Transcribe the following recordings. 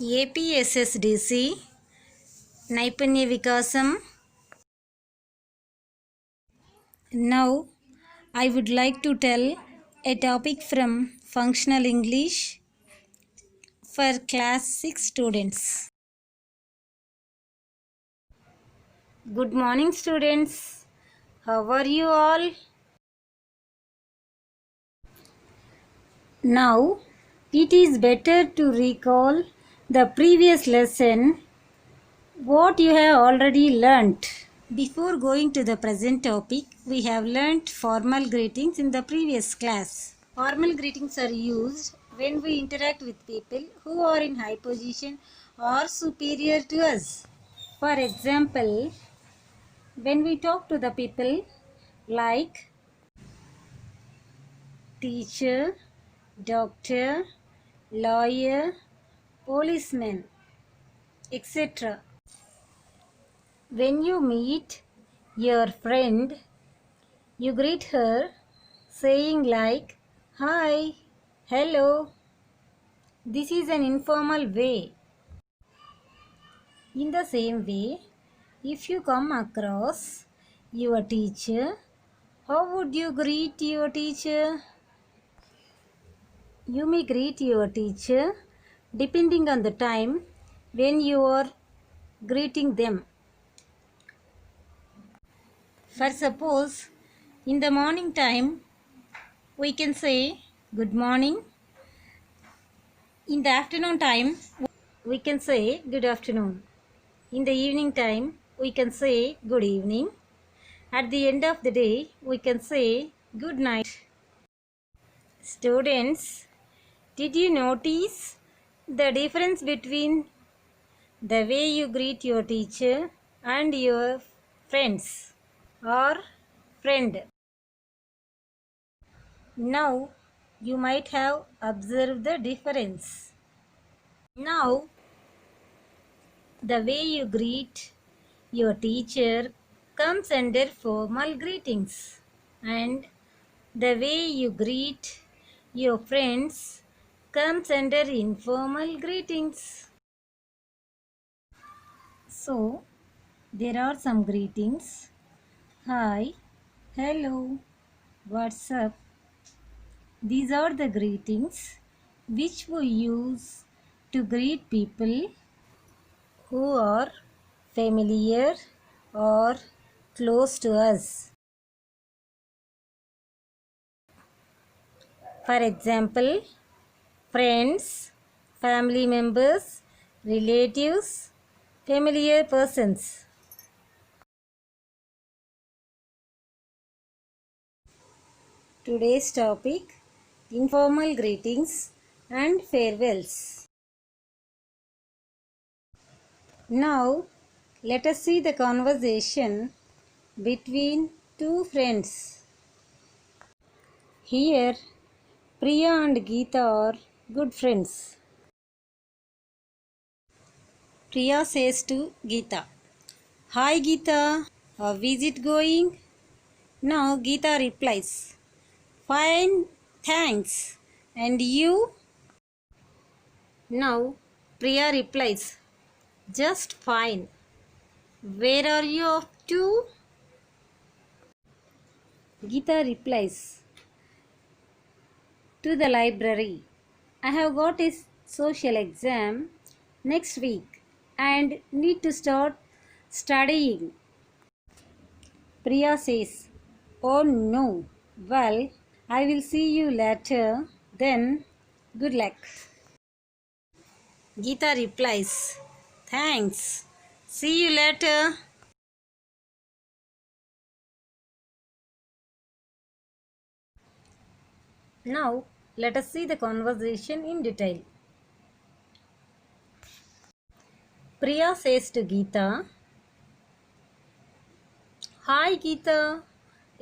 APSSDC Naipanya Vikasam. Now I would like to tell a topic from Functional English for class 6 students. Good morning students. How are you all? Now it is better to recall the previous lesson what you have already learnt. Before going to the present topic, we have learnt formal greetings in the previous class. Formal greetings are used when we interact with people who are in high position or superior to us. For example, when we talk to the people like teacher, doctor, lawyer, policeman, etc. When you meet your friend, you greet her saying like hi, hello. This is an informal way. In the same way, if you come across your teacher, how would you greet your teacher? You may greet your teacher depending on the time when you are greeting them. For suppose in the morning time we can say good morning. In the afternoon time we can say good afternoon. In the evening time we can say good evening. At the end of the day we can say good night. Students, did you notice the difference between the way you greet your teacher and your friends or friend? Now you might have observed the difference. Now the way you greet your teacher comes under formal greetings, and the way you greet your friends comes under informal greetings. So there are some greetings. Hi, hello, what's up? These are the greetings which we use to greet people who are familiar or close to us. For example, friends, family members, relatives, familiar persons. Today's topic: informal greetings and farewells. Now, let us see the conversation between two friends. Here, Priya and Geeta are good friends. Priya says to Geeta, "Hi Geeta, how is it going?" Now Geeta replies, "Fine, thanks. And you?" Now Priya replies, "Just fine. Where are you off to?" Geeta replies, "To the library. I have got a social exam next week and need to start studying." Priya says, "Oh no. Well, I will see you later. Then, good luck." Geeta replies, "Thanks. See you later." Now, let us see the conversation in detail. Priya says to Geeta, "Hi Geeta"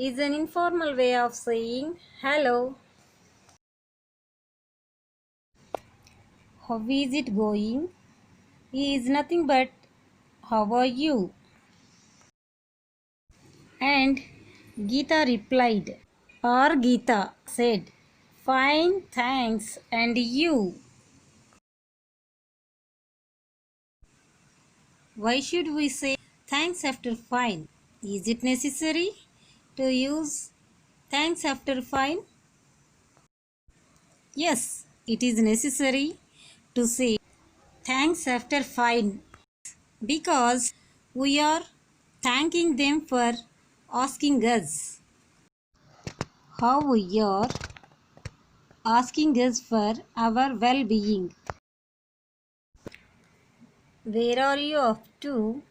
is an informal way of saying hello. "How is it going?" is nothing but how are you? And Geeta replied, or Geeta said, "Fine, thanks. And you?" Why should we say thanks after fine? Is it necessary to use thanks after fine? Yes, it is necessary to say thanks after fine because we are thanking them for asking us. How we are asking us for our well-being. Where are you off to?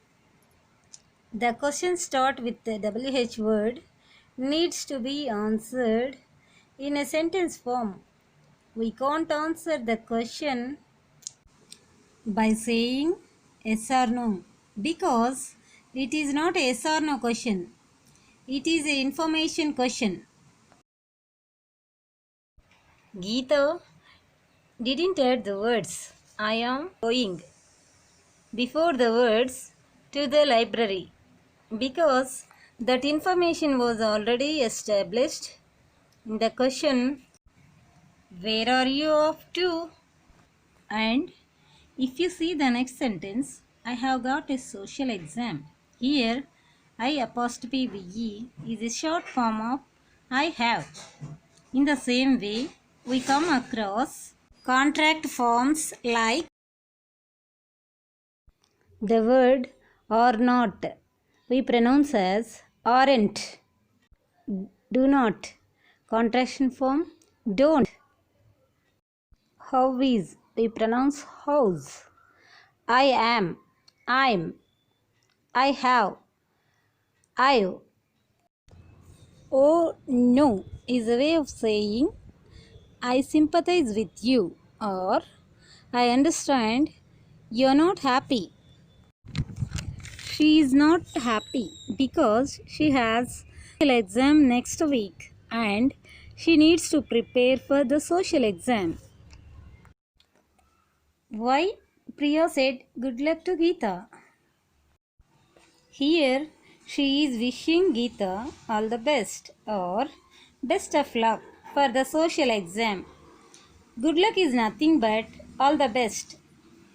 The question start with the WH word needs to be answered in a sentence form. We can't answer the question by saying yes or no because it is not a yes or no question. It is an information question. Geeta didn't add the words I am going before the words to the library because that information was already established in the question where are you off to? And if you see the next sentence, I have got a social exam. Here, I apostrophe VE is a short form of I have. In the same way, we come across contract forms like the word or not. We pronounce as aren't. Do not. Contraction form don't. How is. We pronounce house. I am. I'm. I have. I've. Oh no is a way of saying I sympathize with you or I understand you're not happy. She is not happy because she has an exam next week and she needs to prepare for the social exam. Why? Priya said good luck to Geeta. Here she is wishing Geeta all the best or best of luck for the social exam. Good luck is nothing but all the best.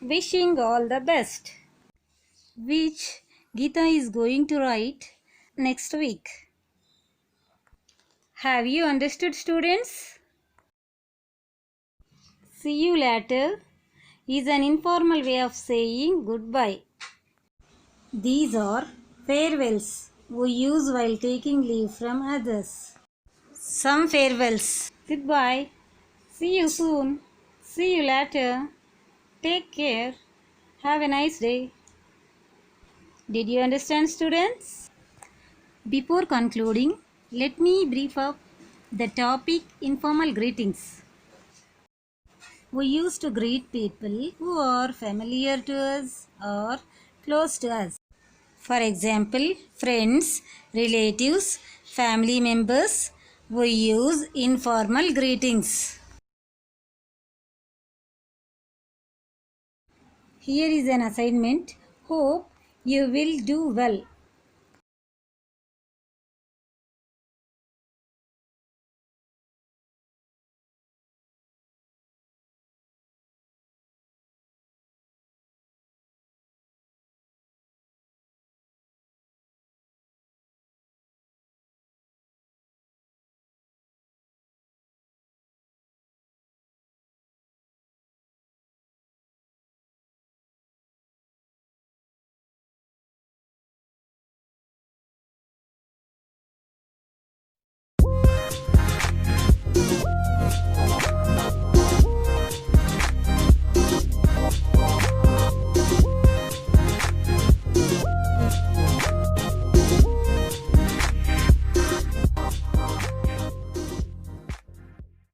Wishing all the best. Which Geeta is going to write next week. Have you understood, students? See you later is an informal way of saying goodbye. These are farewells we use while taking leave from others. Some farewells. Goodbye. See you soon. See you later. Take care. Have a nice day. Did you understand, students? Before concluding, let me brief up the topic informal greetings. We used to greet people who are familiar to us or close to us. For example, friends, relatives, family members, we use informal greetings. Here is an assignment. Hope you will do well.